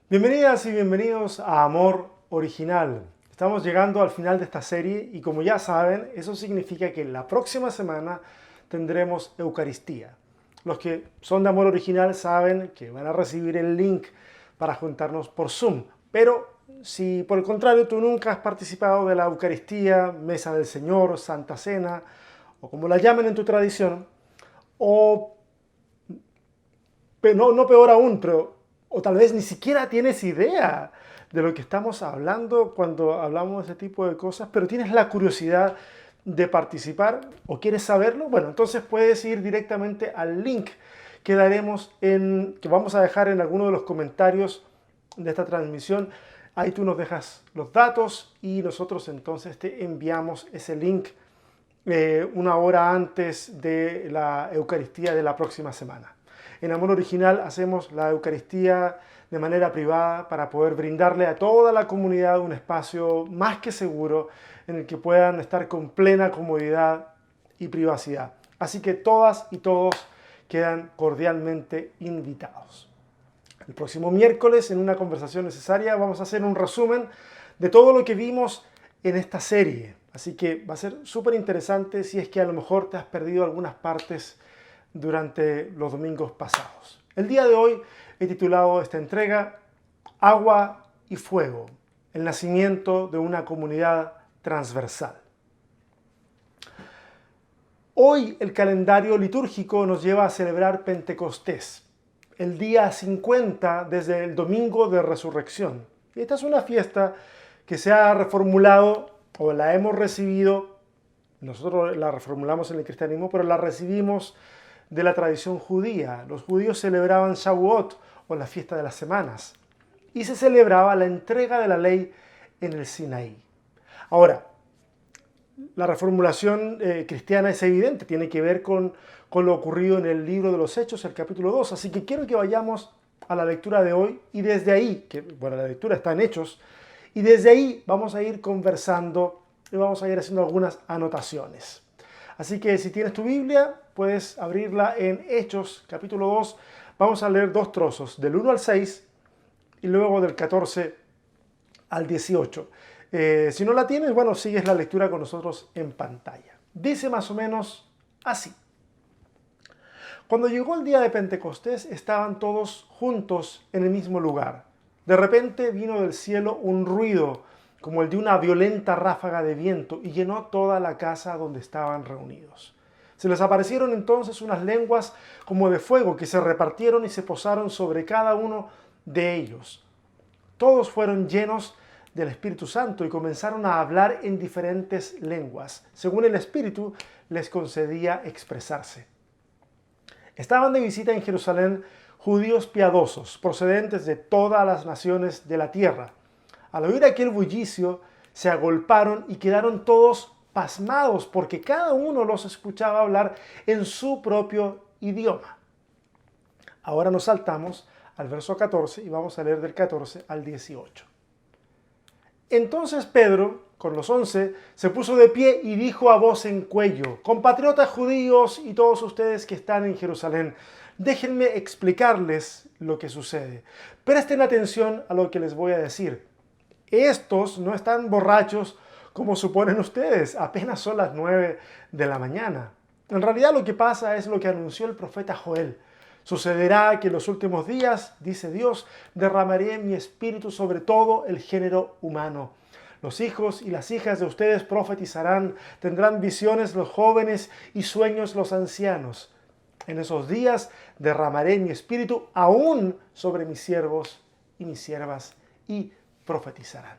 Bienvenidas y bienvenidos a Amor Original. Estamos llegando al final de esta serie y como ya saben, eso significa que la próxima semana tendremos Eucaristía. Los que son de Amor Original saben que van a recibir el link para juntarnos por Zoom. Pero si por el contrario tú nunca has participado de la Eucaristía, Mesa del Señor, Santa Cena, o como la llamen en tu tradición, o no peor aún, o tal vez ni siquiera tienes idea de lo que estamos hablando cuando hablamos de ese tipo de cosas, pero tienes la curiosidad de participar o quieres saberlo, bueno, entonces puedes ir directamente al link que que vamos a dejar en alguno de los comentarios de esta transmisión. Ahí tú nos dejas los datos y nosotros entonces te enviamos ese link una hora antes de la Eucaristía de la próxima semana. En Amor Original hacemos la Eucaristía de manera privada para poder brindarle a toda la comunidad un espacio más que seguro en el que puedan estar con plena comodidad y privacidad. Así que todas y todos quedan cordialmente invitados. El próximo miércoles, en una conversación necesaria, vamos a hacer un resumen de todo lo que vimos en esta serie. Así que va a ser súper interesante si es que a lo mejor te has perdido algunas partes durante los domingos pasados. El día de hoy he titulado esta entrega Agua y Fuego, el nacimiento de una comunidad transversal. Hoy el calendario litúrgico nos lleva a celebrar Pentecostés, el día 50 desde el domingo de resurrección. Y esta es una fiesta que se ha reformulado o la hemos recibido, nosotros la reformulamos en el cristianismo, pero la recibimos de la tradición judía. Los judíos celebraban Shavuot o la fiesta de las semanas y se celebraba la entrega de la ley en el Sinaí. Ahora, la reformulación cristiana es evidente, tiene que ver con lo ocurrido en el libro de los Hechos, el capítulo 2. Así que quiero que vayamos a la lectura de hoy y desde ahí, la lectura está en Hechos, y desde ahí vamos a ir conversando y vamos a ir haciendo algunas anotaciones. Así que si tienes tu Biblia, puedes abrirla en Hechos, capítulo 2. Vamos a leer dos trozos, del 1 al 6 y luego del 14 al 18. Si no la tienes, bueno, sigues la lectura con nosotros en pantalla. Dice más o menos así. Cuando llegó el día de Pentecostés, estaban todos juntos en el mismo lugar. De repente vino del cielo un ruido como el de una violenta ráfaga de viento y llenó toda la casa donde estaban reunidos. Se les aparecieron entonces unas lenguas como de fuego que se repartieron y se posaron sobre cada uno de ellos. Todos fueron llenos del Espíritu Santo y comenzaron a hablar en diferentes lenguas, según el Espíritu les concedía expresarse. Estaban de visita en Jerusalén judíos piadosos, procedentes de todas las naciones de la tierra. Al oír aquel bullicio, se agolparon y quedaron todos pasmados, porque cada uno los escuchaba hablar en su propio idioma. Ahora nos saltamos al verso 14 y vamos a leer del 14 al 18. Entonces Pedro, con los 11, se puso de pie y dijo a voz en cuello: compatriotas judíos y todos ustedes que están en Jerusalén, déjenme explicarles lo que sucede. Presten atención a lo que les voy a decir. Estos no están borrachos como suponen ustedes, apenas son las 9 de la mañana. En realidad lo que pasa es lo que anunció el profeta Joel. Sucederá que en los últimos días, dice Dios, derramaré mi espíritu sobre todo el género humano. Los hijos y las hijas de ustedes profetizarán, tendrán visiones los jóvenes y sueños los ancianos. En esos días derramaré mi espíritu aún sobre mis siervos y mis siervas y profetizarán.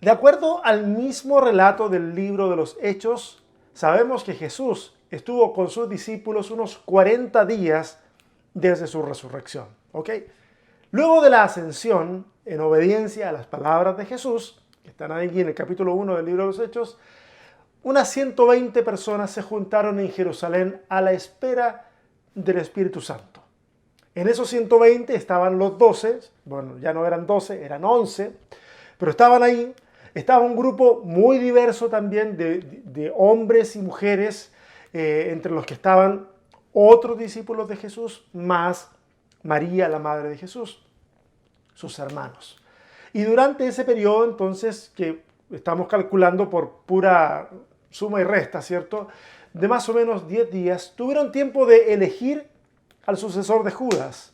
De acuerdo al mismo relato del libro de los Hechos, sabemos que Jesús estuvo con sus discípulos unos 40 días desde su resurrección. ¿Ok? Luego de la ascensión, en obediencia a las palabras de Jesús, que están ahí en el capítulo 1 del libro de los Hechos, unas 120 personas se juntaron en Jerusalén a la espera del Espíritu Santo. En esos 120 estaban los 12, bueno, ya no eran 12, eran 11, pero estaban ahí. Estaba un grupo muy diverso también de hombres y mujeres, entre los que estaban otros discípulos de Jesús, más María, la madre de Jesús, sus hermanos. Y durante ese periodo, entonces, que estamos calculando por pura suma y resta, ¿cierto?, de más o menos 10 días, tuvieron tiempo de elegir al sucesor de Judas.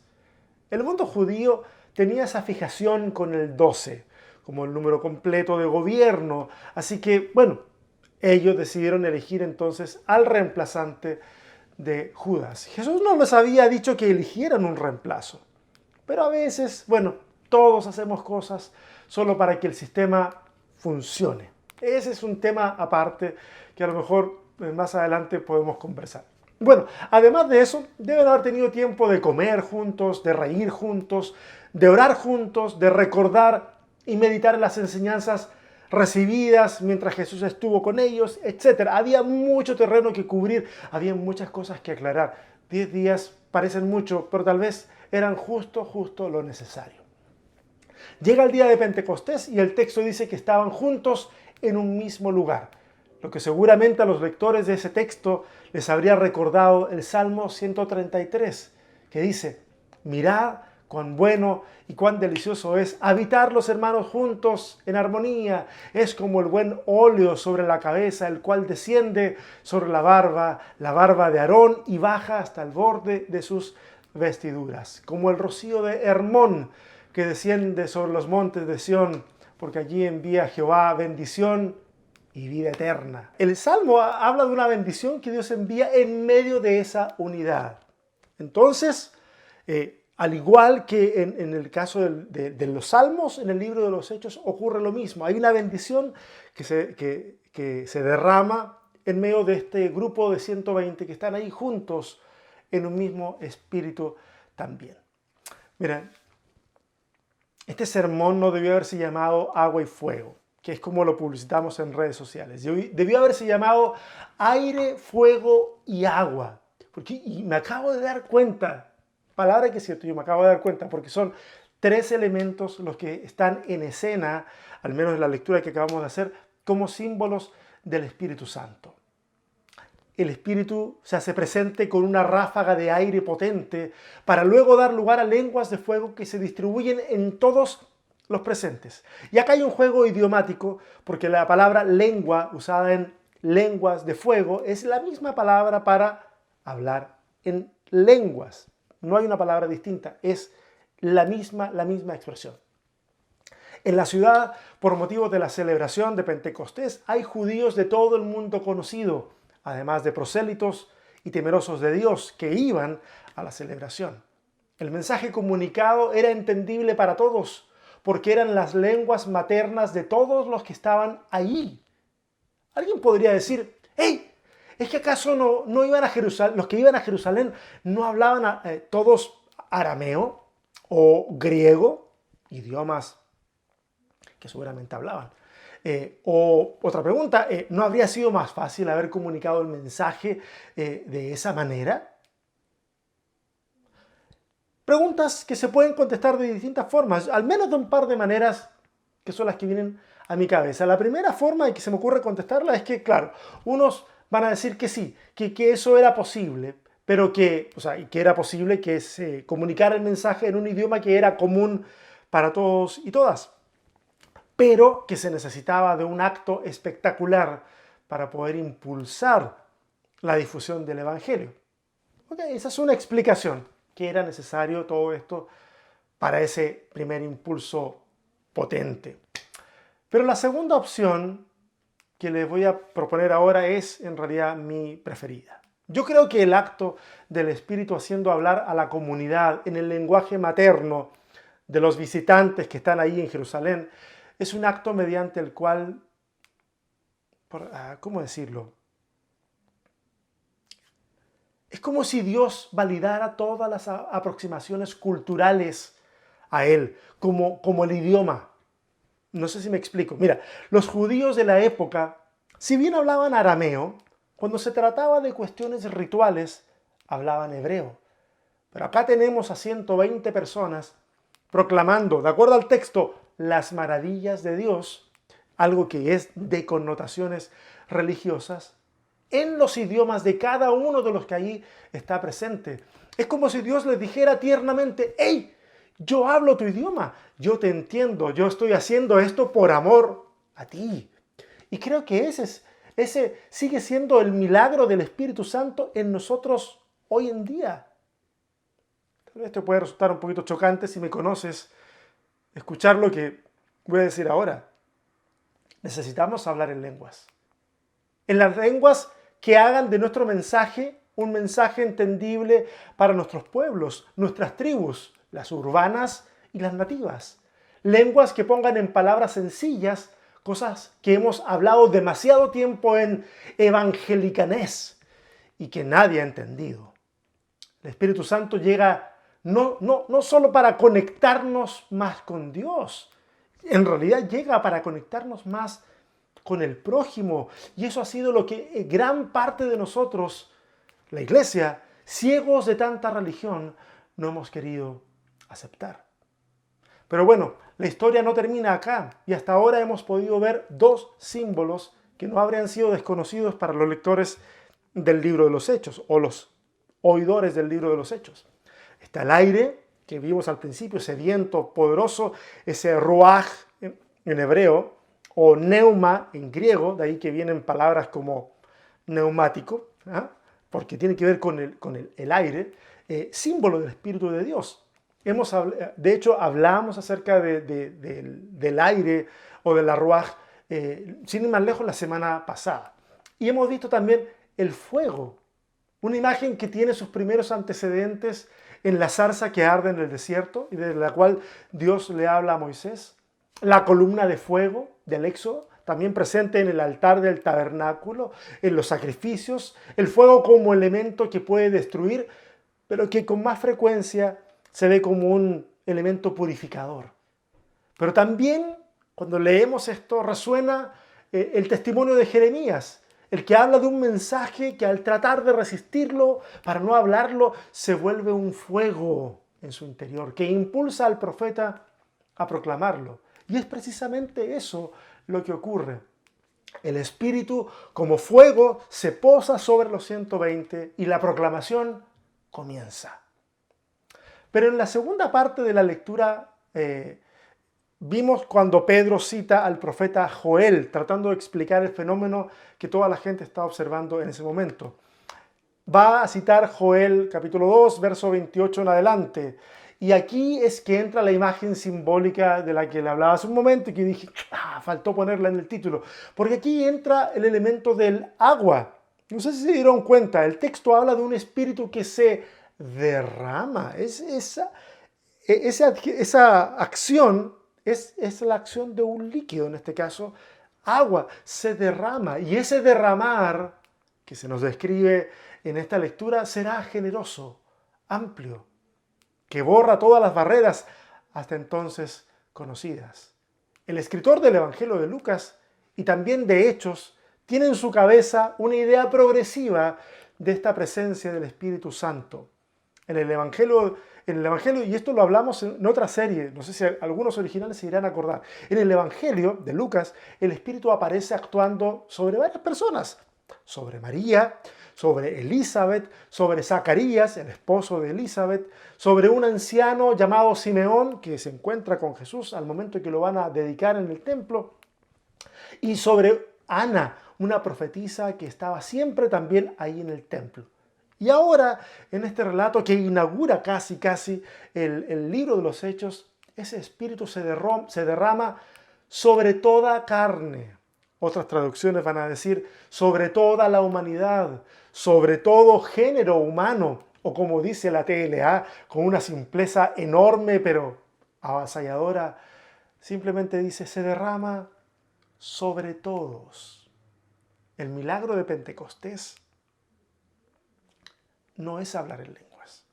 El mundo judío tenía esa fijación con el 12, como el número completo de gobierno. Así que, bueno, ellos decidieron elegir entonces al reemplazante de Judas. Jesús no les había dicho que eligieran un reemplazo, pero a veces, bueno, todos hacemos cosas solo para que el sistema funcione. Ese es un tema aparte que a lo mejor más adelante podemos conversar. Bueno, además de eso, deben haber tenido tiempo de comer juntos, de reír juntos, de orar juntos, de recordar y meditar las enseñanzas recibidas mientras Jesús estuvo con ellos, etc. Había mucho terreno que cubrir, había muchas cosas que aclarar. 10 días parecen mucho, pero tal vez eran justo lo necesario. Llega el día de Pentecostés y el texto dice que estaban juntos en un mismo lugar, lo que seguramente a los lectores de ese texto les habría recordado el Salmo 133, que dice: mirad cuán bueno y cuán delicioso es habitar los hermanos juntos en armonía. Es como el buen óleo sobre la cabeza, el cual desciende sobre la barba de Aarón, y baja hasta el borde de sus vestiduras. Como el rocío de Hermón, que desciende sobre los montes de Sión, porque allí envía Jehová bendición y vida eterna. El Salmo habla de una bendición que Dios envía en medio de esa unidad. Entonces, al igual que en el caso de los Salmos, en el libro de los Hechos ocurre lo mismo. Hay una bendición que se derrama en medio de este grupo de 120 que están ahí juntos en un mismo espíritu también. Miren, este sermón no debió haberse llamado Agua y Fuego, que es como lo publicitamos en redes sociales. Debió haberse llamado Aire, Fuego y Agua. Y me acabo de dar cuenta, palabra que es cierto, yo me acabo de dar cuenta, porque son 3 elementos los que están en escena, al menos en la lectura que acabamos de hacer, como símbolos del Espíritu Santo. El Espíritu se hace presente con una ráfaga de aire potente para luego dar lugar a lenguas de fuego que se distribuyen en todos los presentes. Y acá hay un juego idiomático, porque la palabra lengua, usada en lenguas de fuego, es la misma palabra para hablar en lenguas. No hay una palabra distinta, es la misma expresión. En la ciudad, por motivo de la celebración de Pentecostés, hay judíos de todo el mundo conocido, además de prosélitos y temerosos de Dios que iban a la celebración. El mensaje comunicado era entendible para todos, porque eran las lenguas maternas de todos los que estaban allí. Alguien podría decir: ¡hey! ¿Es que acaso no iban a Jerusalén? Los que iban a Jerusalén no hablaban todos arameo o griego, idiomas que seguramente hablaban. O otra pregunta, ¿no habría sido más fácil haber comunicado el mensaje de esa manera? Preguntas que se pueden contestar de distintas formas, al menos de un par de maneras que son las que vienen a mi cabeza. La primera forma en que se me ocurre contestarla es que, claro, unos van a decir que sí, que eso era posible, pero que era posible que se comunicara el mensaje en un idioma que era común para todos y todas, pero que se necesitaba de un acto espectacular para poder impulsar la difusión del Evangelio. Esa es una explicación, que era necesario todo esto para ese primer impulso potente. Pero la segunda opción que les voy a proponer ahora es en realidad mi preferida. Yo creo que el acto del Espíritu haciendo hablar a la comunidad en el lenguaje materno de los visitantes que están ahí en Jerusalén es un acto mediante el cual, ¿cómo decirlo? Es como si Dios validara todas las aproximaciones culturales a Él, como el idioma. No sé si me explico. Mira, los judíos de la época, si bien hablaban arameo, cuando se trataba de cuestiones rituales, hablaban hebreo. Pero acá tenemos a 120 personas proclamando, de acuerdo al texto, las maravillas de Dios, algo que es de connotaciones religiosas, en los idiomas de cada uno de los que allí está presente. Es como si Dios les dijera tiernamente, hey, yo hablo tu idioma, yo te entiendo, yo estoy haciendo esto por amor a ti. Y creo que ese sigue siendo el milagro del Espíritu Santo en nosotros hoy en día. Tal vez te puede resultar un poquito chocante si me conoces, escuchar lo que voy a decir ahora. Necesitamos hablar en lenguas. En las lenguas que hagan de nuestro mensaje un mensaje entendible para nuestros pueblos, nuestras tribus, las urbanas y las nativas. Lenguas que pongan en palabras sencillas cosas que hemos hablado demasiado tiempo en evangelicanés y que nadie ha entendido. El Espíritu Santo llega no solo para conectarnos más con Dios, en realidad llega para conectarnos más con el prójimo. Y eso ha sido lo que gran parte de nosotros, la iglesia, ciegos de tanta religión, no hemos querido aceptar. Pero bueno, la historia no termina acá y hasta ahora hemos podido ver dos símbolos que no habrían sido desconocidos para los lectores del libro de los Hechos o los oidores del libro de los Hechos. Está el aire que vimos al principio, ese viento poderoso, ese ruaj en hebreo o neuma en griego, de ahí que vienen palabras como neumático, ¿eh? Porque tiene que ver con el aire, símbolo del Espíritu de Dios. De hecho, hablamos acerca del aire o de la ruaj, sin ir más lejos, la semana pasada. Y hemos visto también el fuego, una imagen que tiene sus primeros antecedentes en la zarza que arde en el desierto y de la cual Dios le habla a Moisés. La columna de fuego del Éxodo, también presente en el altar del tabernáculo, en los sacrificios. El fuego como elemento que puede destruir, pero que con más frecuencia se ve como un elemento purificador. Pero también, cuando leemos esto, resuena el testimonio de Jeremías, el que habla de un mensaje que al tratar de resistirlo, para no hablarlo, se vuelve un fuego en su interior, que impulsa al profeta a proclamarlo. Y es precisamente eso lo que ocurre. El Espíritu, como fuego, se posa sobre los 120 y la proclamación comienza. Pero en la segunda parte de la lectura vimos cuando Pedro cita al profeta Joel, tratando de explicar el fenómeno que toda la gente está observando en ese momento. Va a citar Joel capítulo 2, verso 28 en adelante. Y aquí es que entra la imagen simbólica de la que le hablaba hace un momento y que dije, faltó ponerla en el título. Porque aquí entra el elemento del agua. No sé si se dieron cuenta, el texto habla de un espíritu que se derrama. Esa acción es la acción de un líquido, en este caso agua, se derrama. Y ese derramar que se nos describe en esta lectura será generoso, amplio, que borra todas las barreras hasta entonces conocidas. El escritor del Evangelio de Lucas y también de Hechos tiene en su cabeza una idea progresiva de esta presencia del Espíritu Santo. En el Evangelio, y esto lo hablamos en otra serie, no sé si algunos originales se irán a acordar, en el Evangelio de Lucas, el Espíritu aparece actuando sobre varias personas, sobre María, sobre Elizabeth, sobre Zacarías, el esposo de Elizabeth, sobre un anciano llamado Simeón, que se encuentra con Jesús al momento en que lo van a dedicar en el templo, y sobre Ana, una profetisa que estaba siempre también ahí en el templo. Y ahora, en este relato que inaugura casi el libro de los Hechos, ese espíritu se derrama sobre toda carne. Otras traducciones van a decir sobre toda la humanidad, sobre todo género humano, o como dice la TLA, con una simpleza enorme pero avasalladora, simplemente dice, se derrama sobre todos. El milagro de Pentecostés no es hablar en lenguas.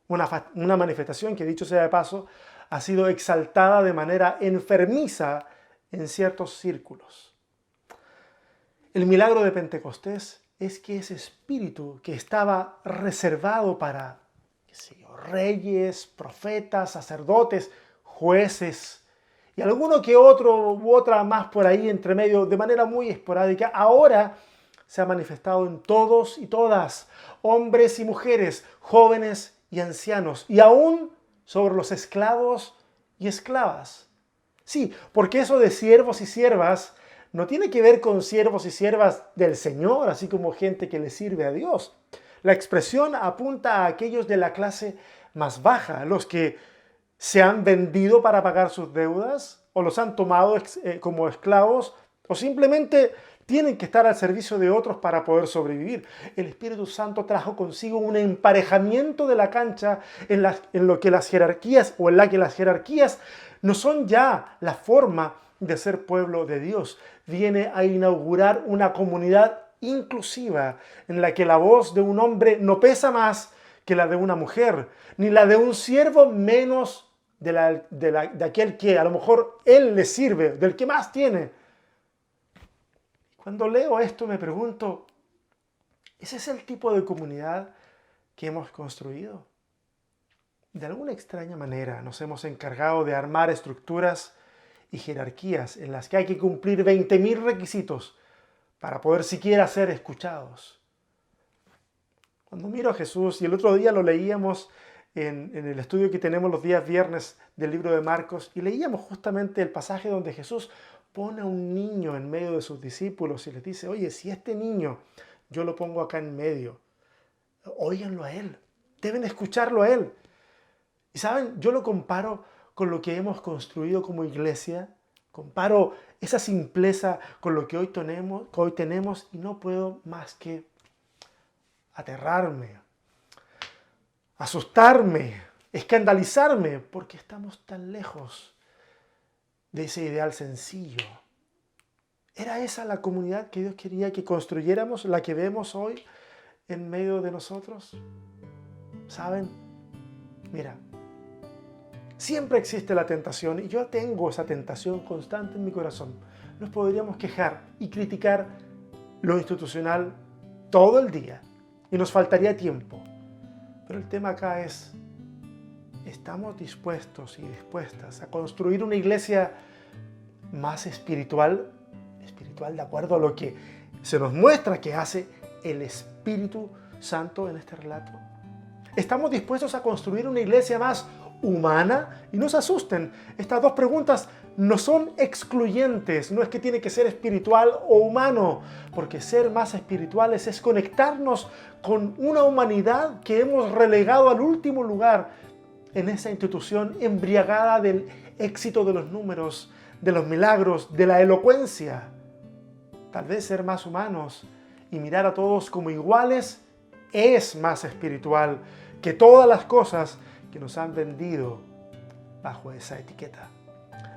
Una manifestación que, dicho sea de paso, ha sido exaltada de manera enfermiza en ciertos círculos. El milagro de Pentecostés es que ese espíritu que estaba reservado para, reyes, profetas, sacerdotes, jueces y alguno que otro u otra más por ahí entre medio de manera muy esporádica, ahora se ha manifestado en todos y todas, hombres y mujeres, jóvenes y ancianos, y aún sobre los esclavos y esclavas. Sí, porque eso de siervos y siervas no tiene que ver con siervos y siervas del Señor, así como gente que le sirve a Dios. La expresión apunta a aquellos de la clase más baja, los que se han vendido para pagar sus deudas, o los han tomado como esclavos, o simplemente tienen que estar al servicio de otros para poder sobrevivir. El Espíritu Santo trajo consigo un emparejamiento de la cancha en lo que las jerarquías, o en la que las jerarquías no son ya la forma de ser pueblo de Dios. Viene a inaugurar una comunidad inclusiva en la que la voz de un hombre no pesa más que la de una mujer, ni la de un siervo menos de aquel que a lo mejor él le sirve, del que más tiene. Cuando leo esto me pregunto, ¿ese es el tipo de comunidad que hemos construido? De alguna extraña manera nos hemos encargado de armar estructuras y jerarquías en las que hay que cumplir 20.000 requisitos para poder siquiera ser escuchados. Cuando miro a Jesús, y el otro día lo leíamos en el estudio que tenemos los días viernes del libro de Marcos, y leíamos justamente el pasaje donde Jesús pone a un niño en medio de sus discípulos y les dice, oye, si este niño yo lo pongo acá en medio, óiganlo a él, deben escucharlo a él. Y saben, yo lo comparo con lo que hemos construido como iglesia, comparo esa simpleza con lo que hoy tenemos y no puedo más que aterrarme, asustarme, escandalizarme, porque estamos tan lejos de ese ideal sencillo. ¿Era esa la comunidad que Dios quería que construyéramos, la que vemos hoy en medio de nosotros? ¿Saben? Mira, siempre existe la tentación y yo tengo esa tentación constante en mi corazón. Nos podríamos quejar y criticar lo institucional todo el día y nos faltaría tiempo. Pero el tema acá es, ¿estamos dispuestos y dispuestas a construir una iglesia más espiritual? Espiritual de acuerdo a lo que se nos muestra que hace el Espíritu Santo en este relato. ¿Estamos dispuestos a construir una iglesia más humana? Y no se asusten, estas dos preguntas no son excluyentes, no es que tiene que ser espiritual o humano, porque ser más espirituales es conectarnos con una humanidad que hemos relegado al último lugar en esa institución embriagada del éxito de los números, de los milagros, de la elocuencia. Tal vez ser más humanos y mirar a todos como iguales es más espiritual que todas las cosas que nos han vendido bajo esa etiqueta.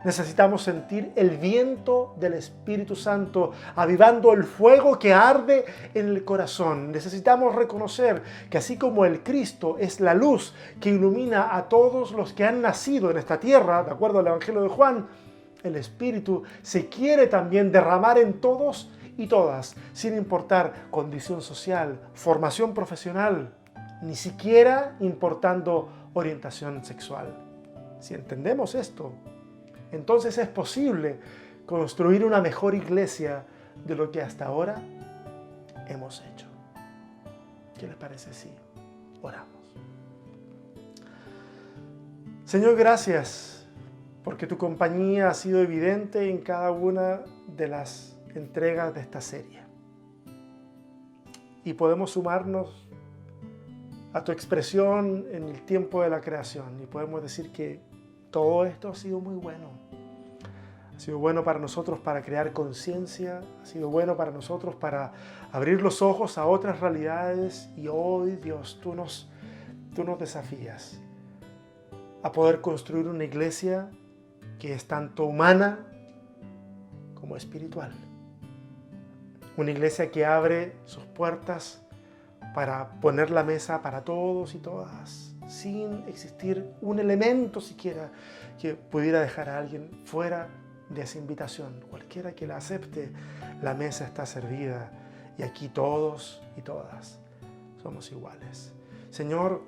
Necesitamos sentir el viento del Espíritu Santo avivando el fuego que arde en el corazón. Necesitamos reconocer que así como el Cristo es la luz que ilumina a todos los que han nacido en esta tierra, de acuerdo al Evangelio de Juan, el Espíritu se quiere también derramar en todos y todas, sin importar condición social, formación profesional, ni siquiera importando orientación sexual. Si entendemos esto, entonces es posible construir una mejor iglesia de lo que hasta ahora hemos hecho. ¿Qué les parece si oramos? Señor, gracias porque tu compañía ha sido evidente en cada una de las entregas de esta serie. Y podemos sumarnos a tu expresión en el tiempo de la creación y podemos decir que todo esto ha sido muy bueno. Ha sido bueno para nosotros para crear conciencia, ha sido bueno para nosotros para abrir los ojos a otras realidades y hoy, Dios, tú nos desafías a poder construir una iglesia que es tanto humana como espiritual. Una iglesia que abre sus puertas para poner la mesa para todos y todas, sin existir un elemento siquiera que pudiera dejar a alguien fuera de esa invitación. Cualquiera que la acepte, la mesa está servida y aquí todos y todas somos iguales. Señor,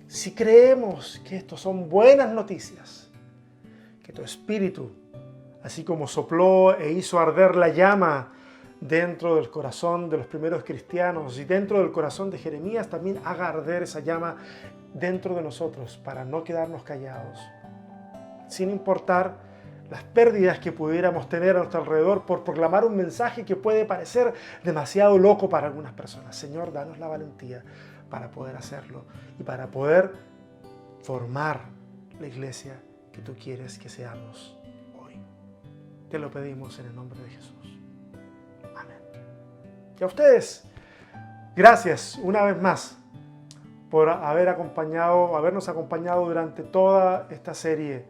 si creemos que estos son buenas noticias, que tu Espíritu, así como sopló e hizo arder la llama dentro del corazón de los primeros cristianos y dentro del corazón de Jeremías también haga arder esa llama dentro de nosotros para no quedarnos callados, sin importar las pérdidas que pudiéramos tener a nuestro alrededor por proclamar un mensaje que puede parecer demasiado loco para algunas personas. Señor, danos la valentía para poder hacerlo y para poder formar la iglesia que tú quieres que seamos hoy. Te lo pedimos en el nombre de Jesús. Amén. Y a ustedes, gracias una vez más por habernos acompañado durante toda esta serie.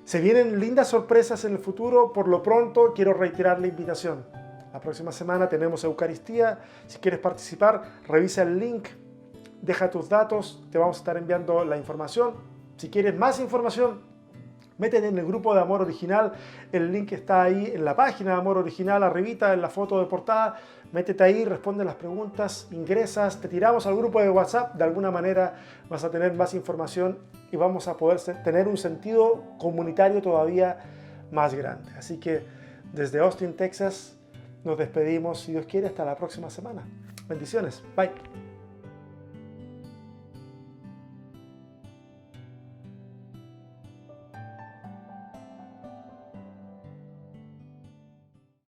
Se vienen lindas sorpresas en el futuro. Por lo pronto, quiero reiterar la invitación. La próxima semana tenemos Eucaristía. Si quieres participar, revisa el link, deja tus datos, te vamos a estar enviando la información. Si quieres más información, métete en el grupo de Amor Original. El link está ahí en la página de Amor Original, arribita en la foto de portada. Métete ahí, responde las preguntas, ingresas, te tiramos al grupo de WhatsApp. De alguna manera vas a tener más información y vamos a poder tener un sentido comunitario todavía más grande. Así que desde Austin, Texas, nos despedimos, si Dios quiere, hasta la próxima semana. Bendiciones. Bye.